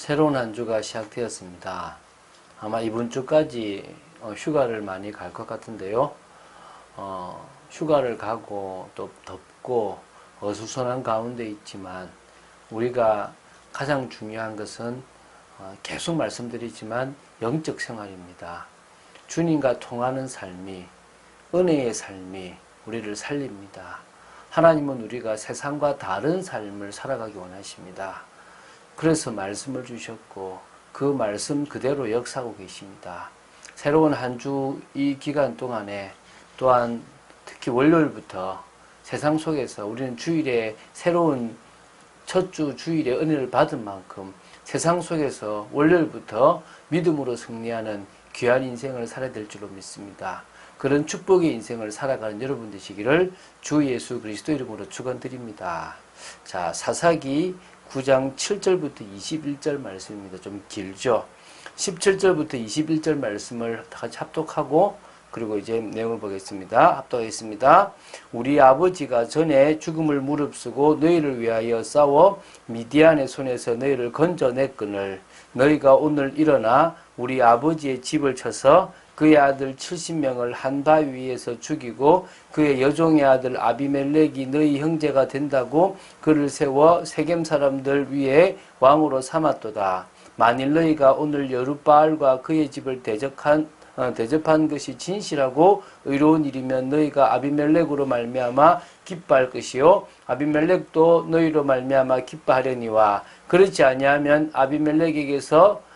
새로운 한 주가 시작되었습니다. 아마 이번 주까지 휴가를 많이 갈 것 같은데요. 휴가를 가고 또 덥고 어수선한 가운데 있지만 우리가 가장 중요한 것은 계속 말씀드리지만 영적 생활입니다. 주님과 통하는 삶이, 은혜의 삶이 우리를 살립니다. 하나님은 우리가 세상과 다른 삶을 살아가기 원하십니다. 그래서 말씀을 주셨고 그 말씀 그대로 역사하고 계십니다. 새로운 한 주 이 기간 동안에 또한 특히 월요일부터 세상 속에서 우리는 주일에 새로운 첫 주 주일에 은혜를 받은 만큼 세상 속에서 월요일부터 믿음으로 승리하는 귀한 인생을 살아야 될 줄로 믿습니다. 그런 축복의 인생을 살아가는 여러분 되시기를 주 예수 그리스도 이름으로 축원드립니다. 자, 사사기 9장 7절부터 21절 말씀입니다. 좀 길죠. 17절부터 21절 말씀을 같이 합독하고 그리고 이제 내용을 보겠습니다. 합독하겠습니다. 우리 아버지가 전에 죽음을 무릅쓰고 너희를 위하여 싸워 미디안의 손에서 너희를 건져냈거늘 너희가 오늘 일어나 우리 아버지의 집을 쳐서 그의 아들 70명을 한 바위 위에서 죽이고 그의 여종의 아들 아비멜렉이 너희 형제가 된다고 그를 세워 세겜 사람들 위에 왕으로 삼았도다. 만일 너희가 오늘 여룻바알과 그의 집을 대접한 것이 진실하고 의로운 일이면 너희가 아비멜렉으로 말미암아 기뻐할 것이요 아비멜렉도 너희로 말미암아 기뻐하려니와 그렇지 아니하면 아비멜렉에게서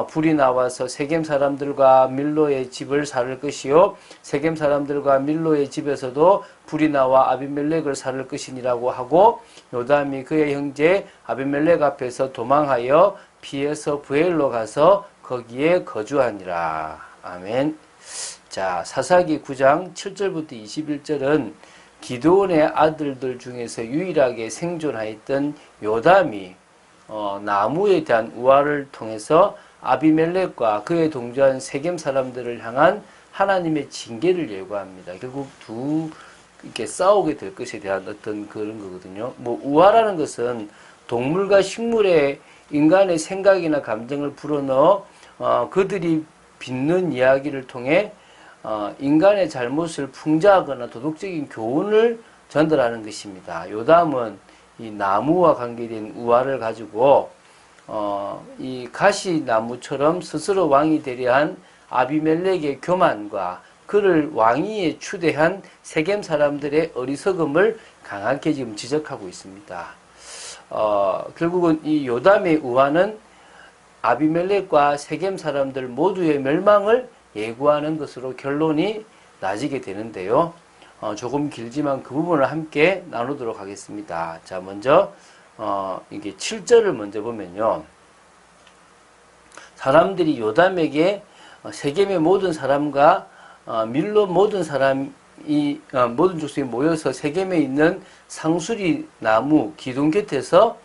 불이 나와서 세겜 사람들과 밀로의 집을 살을 것이요 세겜 사람들과 밀로의 집에서도 불이 나와 아비멜렉을 살을 것이니라고 하고 요담이 그의 형제 아비멜렉 앞에서 도망하여 피해서 부엘로 가서 거기에 거주하니라. 아멘. 자, 사사기 9장 7절부터 21절은 기드온의 아들들 중에서 유일하게 생존하였던 요담이 나무에 대한 우화를 통해서 아비멜렉과 그의 동조한 세겜 사람들을 향한 하나님의 징계를 예고합니다. 결국 이렇게 싸우게 될 것에 대한 어떤 그런 거거든요. 우화라는 것은 동물과 식물의 인간의 생각이나 감정을 불어넣어 그들이 빚는 이야기를 통해 인간의 잘못을 풍자하거나 도덕적인 교훈을 전달하는 것입니다. 요담은 이 나무와 관계된 우화를 가지고 이 가시나무처럼 스스로 왕이 되려 한 아비멜렉의 교만과 그를 왕위에 추대한 세겜 사람들의 어리석음을 강하게 지금 지적하고 있습니다. 결국은 이 요담의 우화는 아비멜렉과 세겜 사람들 모두의 멸망을 예고하는 것으로 결론이 나지게 되는데요. 조금 길지만 그 부분을 함께 나누도록 하겠습니다. 자, 먼저 이게 7절을 먼저 보면요. 사람들이 요담에게 세겜의 모든 사람과 밀로 모든 사람이 모든 족속이 모여서 세겜에 있는 상수리 나무 기둥 곁에서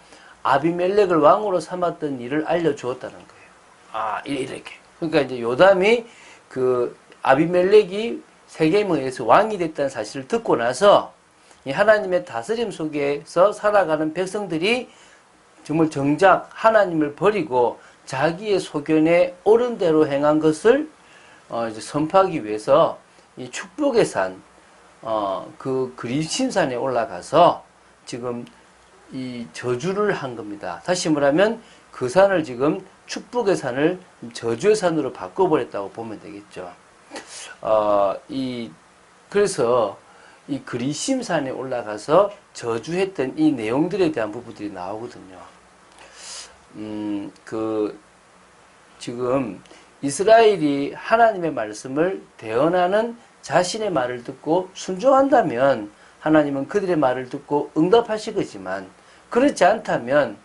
아비멜렉을 왕으로 삼았던 일을 알려주었다는 거예요. 이렇게. 그러니까 이제 요담이 그 아비멜렉이 세겜에 의해서 왕이 됐다는 사실을 듣고 나서 이 하나님의 다스림 속에서 살아가는 백성들이 정말 정작 하나님을 버리고 자기의 소견에 옳은 대로 행한 것을 이제 선포하기 위해서 이 축복의 산, 그 그리심산에 올라가서 지금 이 저주를 한 겁니다. 다시 말하면 그 산을 지금 축복의 산을 저주의 산으로 바꿔버렸다고 보면 되겠죠. 그래서 이 그리심산에 올라가서 저주했던 이 내용들에 대한 부분들이 나오거든요. 지금 이스라엘이 하나님의 말씀을 대언하는 자신의 말을 듣고 순종한다면 하나님은 그들의 말을 듣고 응답하시겠지만 그렇지 않다면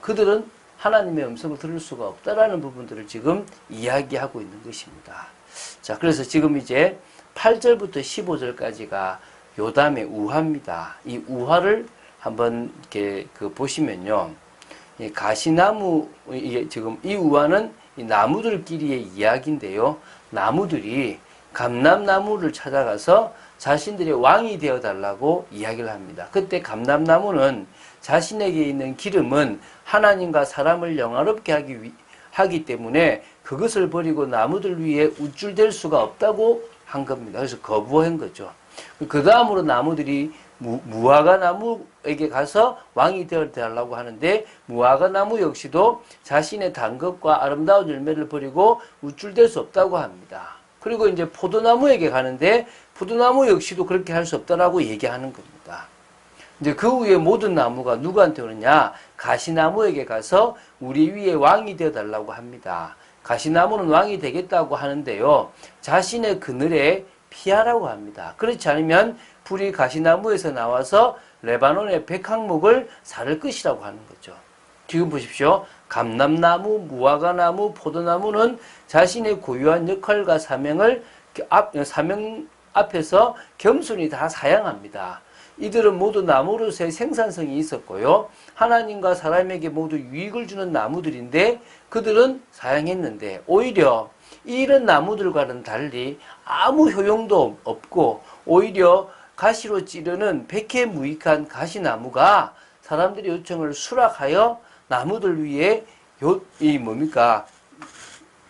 그들은 하나님의 음성을 들을 수가 없다라는 부분들을 지금 이야기하고 있는 것입니다. 자, 그래서 지금 이제 8절부터 15절까지가 요담의 우화입니다. 이 우화를 한번 이렇게 보시면요. 이 가시나무, 이게 지금 이 우화는 이 나무들끼리의 이야기인데요. 나무들이 감람나무를 찾아가서 자신들의 왕이 되어달라고 이야기를 합니다. 그때 감람나무는 자신에게 있는 기름은 하나님과 사람을 영화롭게 하기 때문에 그것을 버리고 나무들 위에 우쭐댈 수가 없다고 한 겁니다. 그래서 거부한 거죠. 그 다음으로 나무들이 무화과 나무에게 가서 왕이 되어달라고 하는데, 무화과 나무 역시도 자신의 단 것과 아름다운 열매를 버리고 우쭐댈 수 없다고 합니다. 그리고 이제 포도나무에게 가는데, 포도나무 역시도 그렇게 할 수 없다라고 얘기하는 겁니다. 이제 그 후에 모든 나무가 누구한테 오느냐? 가시나무에게 가서 우리 위에 왕이 되어달라고 합니다. 가시나무는 왕이 되겠다고 하는데요, 자신의 그늘에 피하라고 합니다. 그렇지 않으면 불이 가시나무에서 나와서 레바논의 백항목을 사를 것이라고 하는 거죠. 지금 보십시오. 감람나무, 무화과나무, 포도나무는 자신의 고유한 역할과 사명 앞에서 겸손히 다 사양합니다. 이들은 모두 나무로서의 생산성이 있었고요, 하나님과 사람에게 모두 유익을 주는 나무들인데 그들은 사양했는데, 오히려 이런 나무들과는 달리 아무 효용도 없고 오히려 가시로 찌르는 백해무익한 가시나무가 사람들의 요청을 수락하여 나무들 위에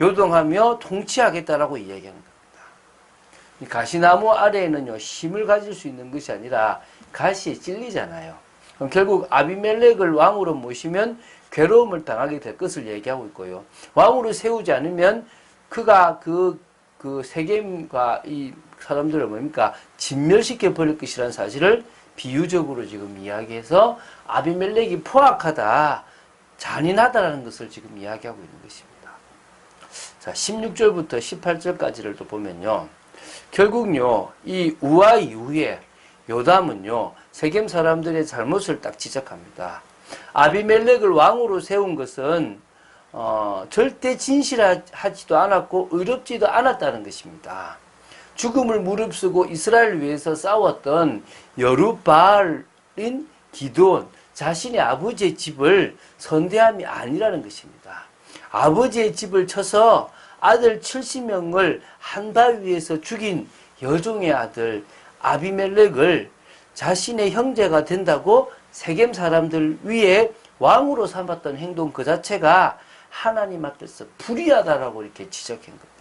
요동하며 통치하겠다라고 이야기하는 겁니다. 가시나무 아래에는요, 힘을 가질 수 있는 것이 아니라 가시에 찔리잖아요. 그럼 결국 아비멜렉을 왕으로 모시면 괴로움을 당하게 될 것을 얘기하고 있고요, 왕으로 세우지 않으면 그가 그 세겜과 이 사람들을 진멸시켜 버릴 것이라는 사실을 비유적으로 지금 이야기해서 아비멜렉이 포악하다, 잔인하다라는 것을 지금 이야기하고 있는 것입니다. 자, 16절부터 18절까지를 또 보면요, 결국요, 이 우화 이후에 요담은요, 세겜 사람들의 잘못을 딱 지적합니다. 아비멜렉을 왕으로 세운 것은 절대 진실하지도 않았고 의롭지도 않았다는 것입니다. 죽음을 무릅쓰고 이스라엘을 위해서 싸웠던 여룻바알인 기드온, 자신의 아버지의 집을 선대함이 아니라는 것입니다. 아버지의 집을 쳐서 아들 70명을 한 바위 위에서 죽인 여종의 아들 아비멜렉을 자신의 형제가 된다고 세겜 사람들 위에 왕으로 삼았던 행동 그 자체가 하나님 앞에서 불의하다라고 이렇게 지적한 겁니다.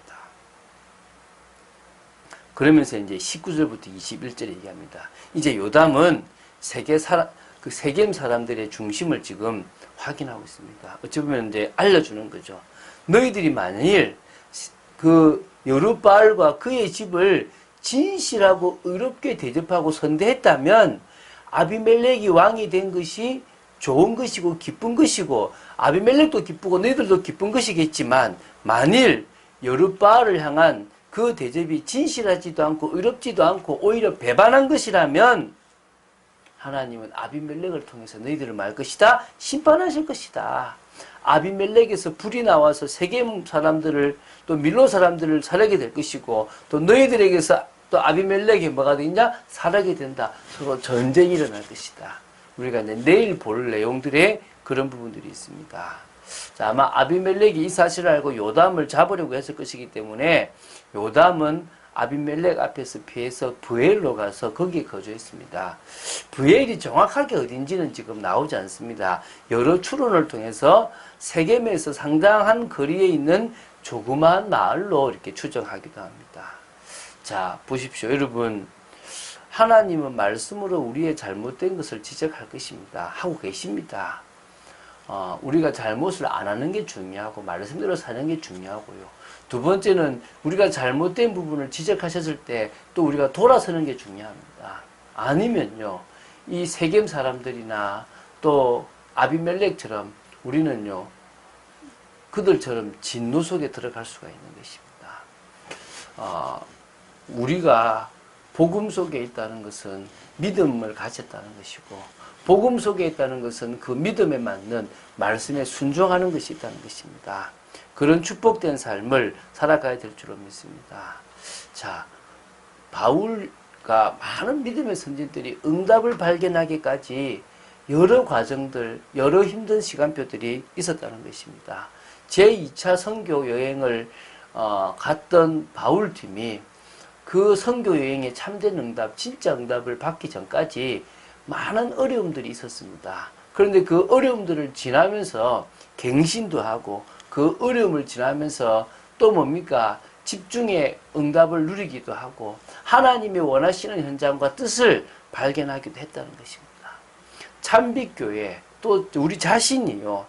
그러면서 이제 19절부터 21절에 얘기합니다. 이제 요담은 세겜 사람들의 중심을 지금 확인하고 있습니다. 어찌 보면 이제 알려주는 거죠. 너희들이 만일 그 여룻바알과 그의 집을 진실하고 의롭게 대접하고 선대했다면 아비멜렉이 왕이 된 것이 좋은 것이고 기쁜 것이고, 아비멜렉도 기쁘고 너희들도 기쁜 것이겠지만, 만일 여룻바알을 향한 그 대접이 진실하지도 않고 의롭지도 않고 오히려 배반한 것이라면 하나님은 아비멜렉을 통해서 너희들을 말 것이다, 심판하실 것이다. 아비멜렉에서 불이 나와서 세겜 사람들을, 또 밀로 사람들을 살하게 될 것이고, 또 너희들에게서 또 아비멜렉이 뭐가 되냐? 살하게 된다. 서로 전쟁이 일어날 것이다. 우리가 이제 내일 볼 내용들의 그런 부분들이 있습니다. 자, 아마 아비멜렉이 이 사실을 알고 요담을 잡으려고 했을 것이기 때문에 요담은 아비멜렉 앞에서 피해서 브엘로 가서 거기에 거주했습니다. 브엘이 정확하게 어딘지는 지금 나오지 않습니다. 여러 추론을 통해서 세겜에서 상당한 거리에 있는 조그마한 마을로 이렇게 추정하기도 합니다. 자, 보십시오. 여러분, 하나님은 말씀으로 우리의 잘못된 것을 지적할 것입니다. 하고 계십니다. 우리가 잘못을 안 하는 게 중요하고 말씀대로 사는 게 중요하고요. 두 번째는 우리가 잘못된 부분을 지적하셨을 때 또 우리가 돌아서는 게 중요합니다. 아니면요, 이 세겜 사람들이나 또 아비멜렉처럼 우리는요, 그들처럼 진노 속에 들어갈 수가 있는 것입니다. 우리가 복음 속에 있다는 것은 믿음을 가졌다는 것이고, 복음 속에 있다는 것은 그 믿음에 맞는 말씀에 순종하는 것이 있다는 것입니다. 그런 축복된 삶을 살아가야 될 줄로 믿습니다. 자, 바울과 많은 믿음의 선진들이 응답을 발견하기까지 여러 과정들, 여러 힘든 시간표들이 있었다는 것입니다. 제2차 선교 여행을 갔던 바울팀이 그 선교 여행의 참된 응답, 진짜 응답을 받기 전까지 많은 어려움들이 있었습니다. 그런데 그 어려움들을 지나면서 갱신도 하고 그 어려움을 지나면서 또 뭡니까? 집중의 응답을 누리기도 하고 하나님이 원하시는 현장과 뜻을 발견하기도 했다는 것입니다. 참빛교회 또 우리 자신이요.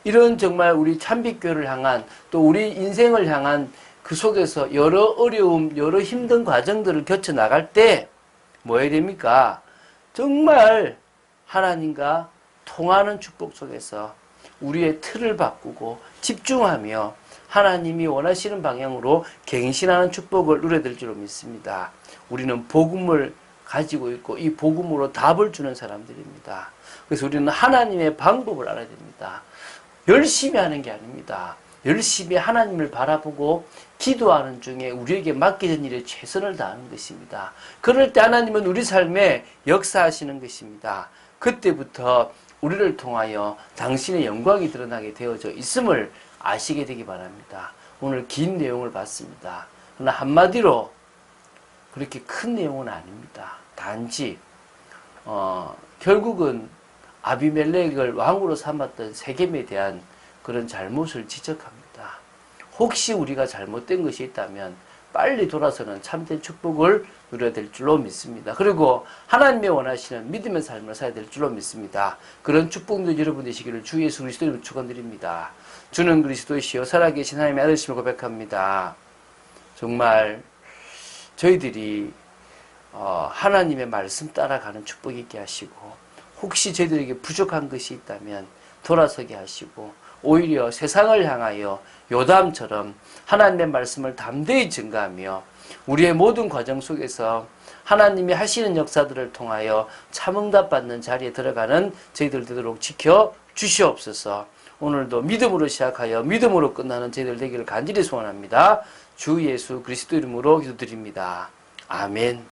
이런 정말 우리 참빛교회를 향한 또 우리 인생을 향한 그 속에서 여러 어려움, 여러 힘든 과정들을 겪어 나갈 때 뭐 해야 됩니까? 정말 하나님과 통하는 축복 속에서 우리의 틀을 바꾸고 집중하며 하나님이 원하시는 방향으로 갱신하는 축복을 누려야 될 줄로 믿습니다. 우리는 복음을 가지고 있고 이 복음으로 답을 주는 사람들입니다. 그래서 우리는 하나님의 방법을 알아야 됩니다. 열심히 하는 게 아닙니다. 열심히 하나님을 바라보고 기도하는 중에 우리에게 맡겨진 일에 최선을 다하는 것입니다. 그럴 때 하나님은 우리 삶에 역사하시는 것입니다. 그때부터 우리를 통하여 당신의 영광이 드러나게 되어져 있음을 아시게 되기 바랍니다. 오늘 긴 내용을 봤습니다. 그러나 한마디로 그렇게 큰 내용은 아닙니다. 단지 결국은 아비멜렉을 왕으로 삼았던 세겜에 대한 그런 잘못을 지적합니다. 혹시 우리가 잘못된 것이 있다면 빨리 돌아서는 참된 축복을 누려야 될 줄로 믿습니다. 그리고 하나님의 원하시는 믿음의 삶을 살아야 될 줄로 믿습니다. 그런 축복도 여러분 되시기를 주 예수 그리스도로 축원드립니다. 주는 그리스도이시여 살아계신 하나님의 아들심을 고백합니다. 정말 저희들이 하나님의 말씀 따라가는 축복이 있게 하시고 혹시 저희들에게 부족한 것이 있다면 돌아서게 하시고 오히려 세상을 향하여 요담처럼 하나님의 말씀을 담대히 증거하며 우리의 모든 과정 속에서 하나님이 하시는 역사들을 통하여 참응답받는 자리에 들어가는 저희들 되도록 지켜 주시옵소서. 오늘도 믿음으로 시작하여 믿음으로 끝나는 저희들 되기를 간절히 소원합니다. 주 예수 그리스도 이름으로 기도드립니다. 아멘.